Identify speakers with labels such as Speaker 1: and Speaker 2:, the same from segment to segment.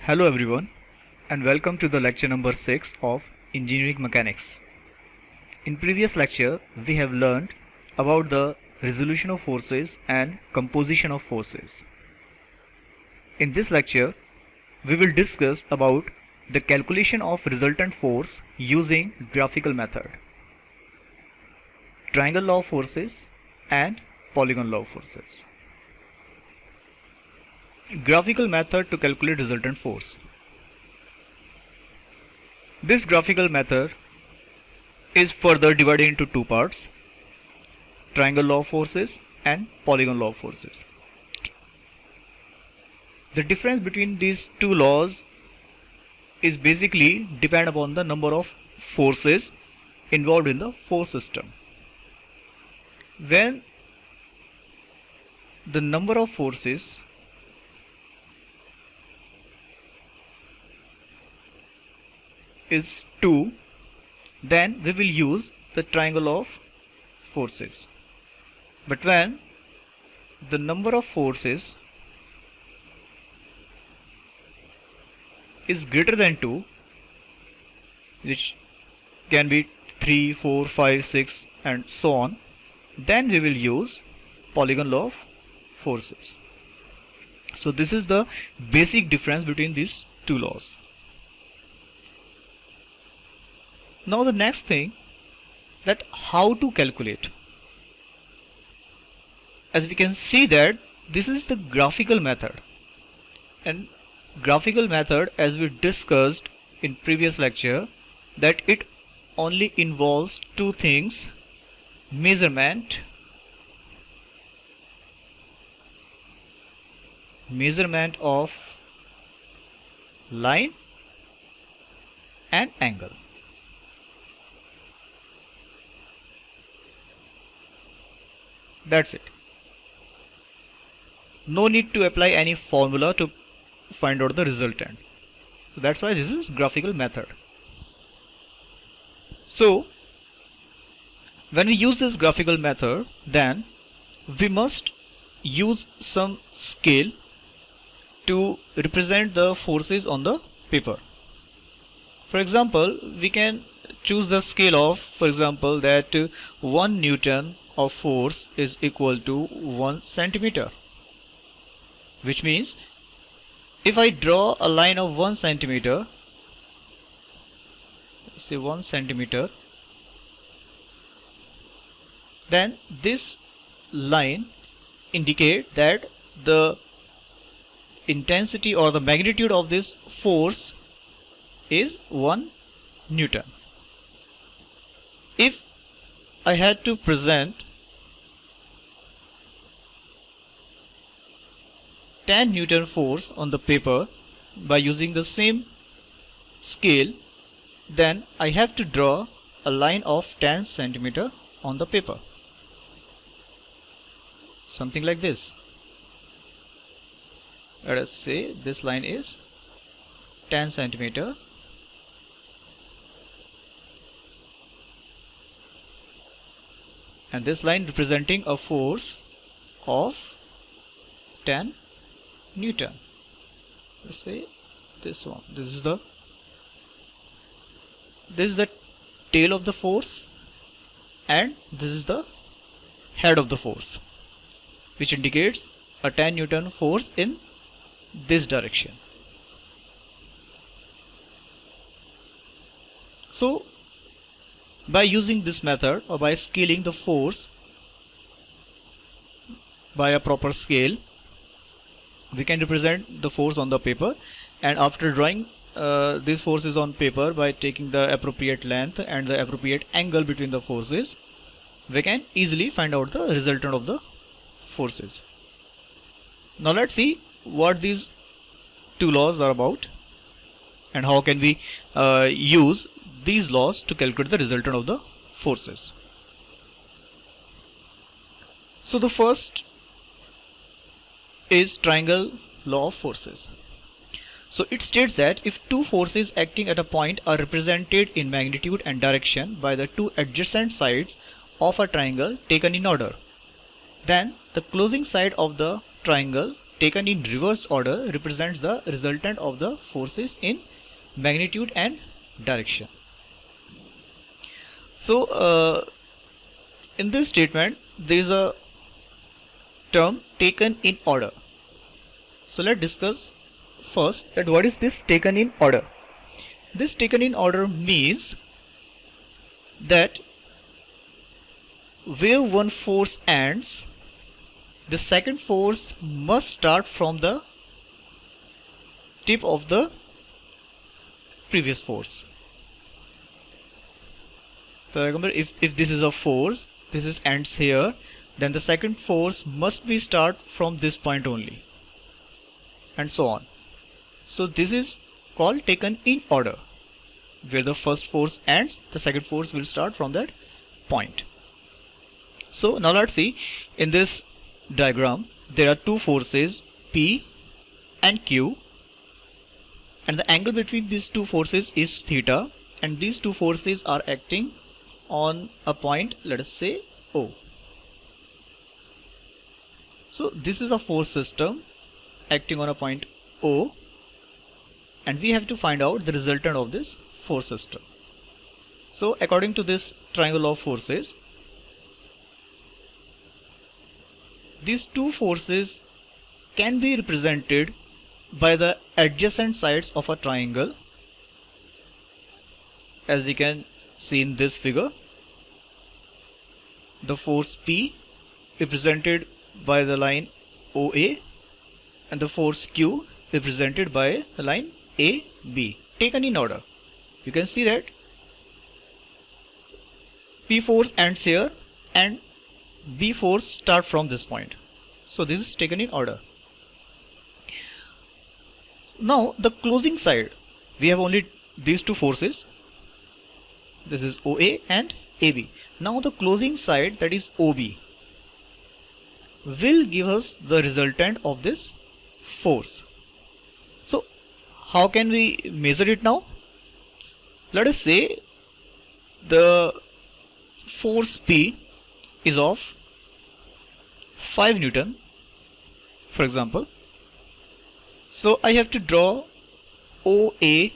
Speaker 1: Hello everyone and welcome to the lecture number 6 of Engineering Mechanics. In previous lecture we have learned about the resolution of forces and composition of forces. In this lecture we will discuss about the calculation of resultant force using graphical method, triangle law of forces and polygon law of forces. Graphical method to calculate resultant force. This graphical method is further divided into two parts: triangle law of forces and polygon law of forces. The difference between these two laws is basically depend upon the number of forces involved in the force system. When the number of forces is 2, then we will use the triangle of forces. But when the number of forces is greater than 2, which can be 3, 4, 5, 6 and so on, then we will use polygon law of forces. So this is the basic difference between these two laws. Now the next thing, that how to calculate. As we can see that this is the graphical method, and graphical method, as we discussed in previous lecture, that it only involves two things: measurement of line and angle. That's it. No need to apply any formula to find out the resultant. So that's why this is graphical method. So when we use this graphical method, then we must use some scale to represent the forces on the paper. For example, we can choose the scale of, for example, that 1 Newton of force is equal to 1 centimeter, which means if I draw a line of 1 centimeter, say 1 centimeter, then this line indicate that the intensity or the magnitude of this force is 1 Newton. If I had to present 10 Newton force on the paper by using the same scale, then I have to draw a line of 10 centimeter on the paper, something like this. Let us say this line is 10 centimeter, and this line representing a force of 10 Newton. Let's say this one. This is the tail of the force, and this is the head of the force, which indicates a 10 Newton force in this direction. So by using this method, or by scaling the force by a proper scale, we can represent the force on the paper, and after drawing these forces on paper by taking the appropriate length and the appropriate angle between the forces, we can easily find out the resultant of the forces. Now let's see what these two laws are about and how can we use these laws to calculate the resultant of the forces. So the first is triangle law of forces. So it states that if two forces acting at a point are represented in magnitude and direction by the two adjacent sides of a triangle taken in order, then the closing side of the triangle taken in reversed order represents the resultant of the forces in magnitude and direction. So in this statement there is a term taken in order. So let's discuss first that what is this taken in order. This taken in order means that where one force ends, the second force must start from the tip of the previous force. For example, if this is a force, this is ends here, then the second force must be start from this point only, and so on. So this is called taken in order, where the first force ends, the second force will start from that point. So now let's see, in this diagram there are two forces P and Q, and the angle between these two forces is theta, and these two forces are acting on a point, let us say O. So this is a force system acting on a point O, and we have to find out the resultant of this force system. So according to this triangle of forces, these two forces can be represented by the adjacent sides of a triangle, as we can see in this figure. The force P represented by the line OA, and the force Q represented by the line AB, taken in order. You can see that P force ends here and B force start from this point. So this is taken in order. Now the closing side, we have only these two forces. This is OA and AB. Now the closing side, that is OB, will give us the resultant of this force. So how can we measure it now? Let us say the force P is of 5 Newton, for example. So I have to draw OA,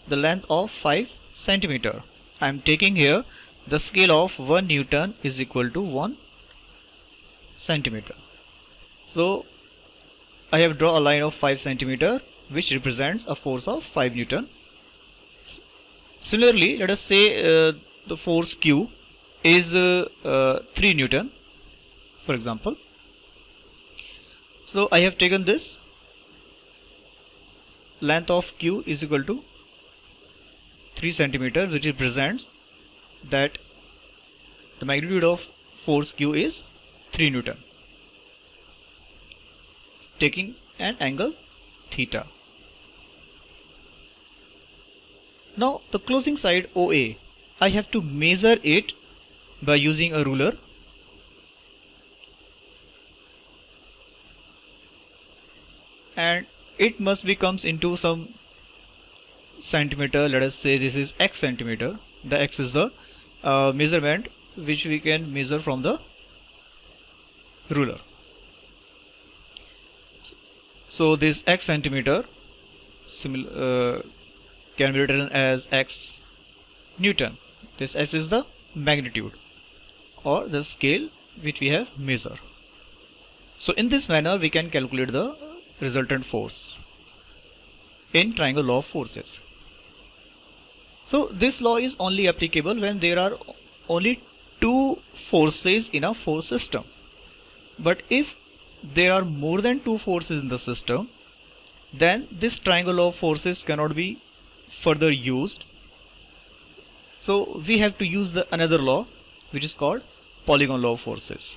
Speaker 1: the length of 5 centimeter. I am taking here the scale of 1 Newton is equal to 1 centimeter. So I have drawn a line of 5 centimeter which represents a force of 5 Newton. Similarly, let us say the force Q is 3 Newton, for example. So I have taken this length of Q is equal to 3 centimeter, which represents that the magnitude of force Q is 3 Newton, taking an angle theta. Now the closing side OA, I have to measure it by using a ruler. And it must be comes into some centimeter. Let us say this is x centimeter. The x is the measurement which we can measure from the ruler. So this x centimeter can be written as x Newton. This x is the magnitude or the scale which we have measured. So in this manner we can calculate the resultant force in triangle law of forces. So this law is only applicable when there are only two forces in a force system. But if there are more than two forces in the system, then this triangle law of forces cannot be further used. So we have to use the another law which is called polygon law of forces.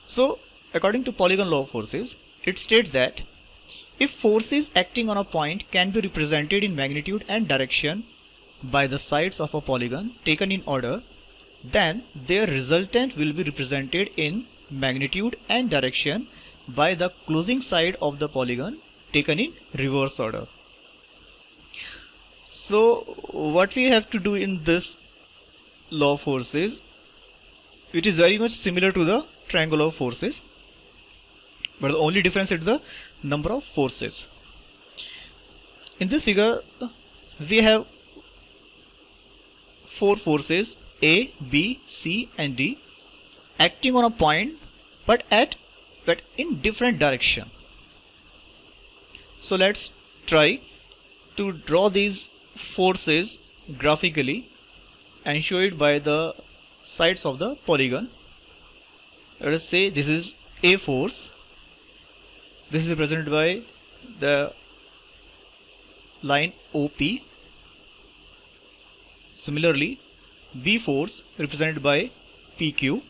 Speaker 1: So according to polygon law of forces, it states that if forces acting on a point can be represented in magnitude and direction by the sides of a polygon taken in order, then their resultant will be represented in magnitude and direction by the closing side of the polygon taken in reverse order. So what we have to do in this law of forces, it is very much similar to the triangle of forces. but the only difference is the number of forces. In this figure we have four forces A, B, C and D acting on a point but in different direction. So let's try to draw these forces graphically and show it by the sides of the polygon. Let us say this is A force. This is represented by the line OP. Similarly, B force represented by PQ.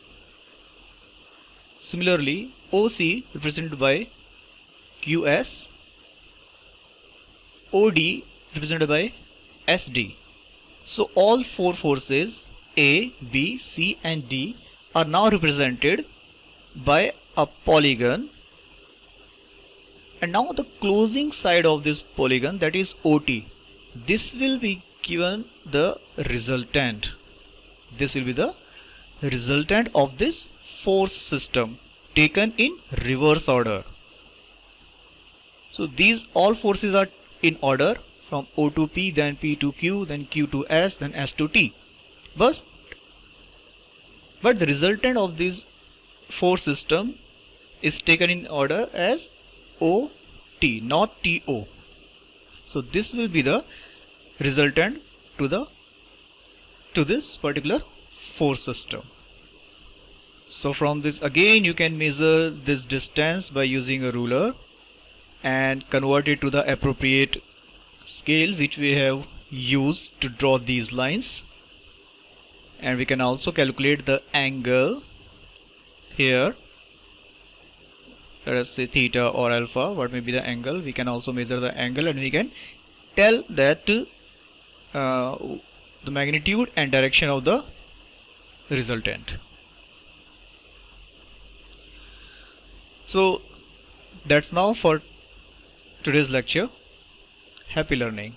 Speaker 1: Similarly, OC represented by QS. OD represented by SD. So all four forces A, B, C and D are now represented by a polygon, and now the closing side of this polygon, that is OT, this will be given the resultant. This will be the resultant of this force system taken in reverse order. So these all forces are in order from O to P, then P to Q, then Q to S, then S to T. But the resultant of this force system is taken in order as OT, not TO. So this will be the resultant to this particular force system. So from this again you can measure this distance by using a ruler and convert it to the appropriate scale which we have used to draw these lines, and we can also calculate the angle here. Let us say theta or alpha, what may be the angle. We can also measure the angle and we can tell that the magnitude and direction of the resultant. So that's now for today's lecture. Happy learning.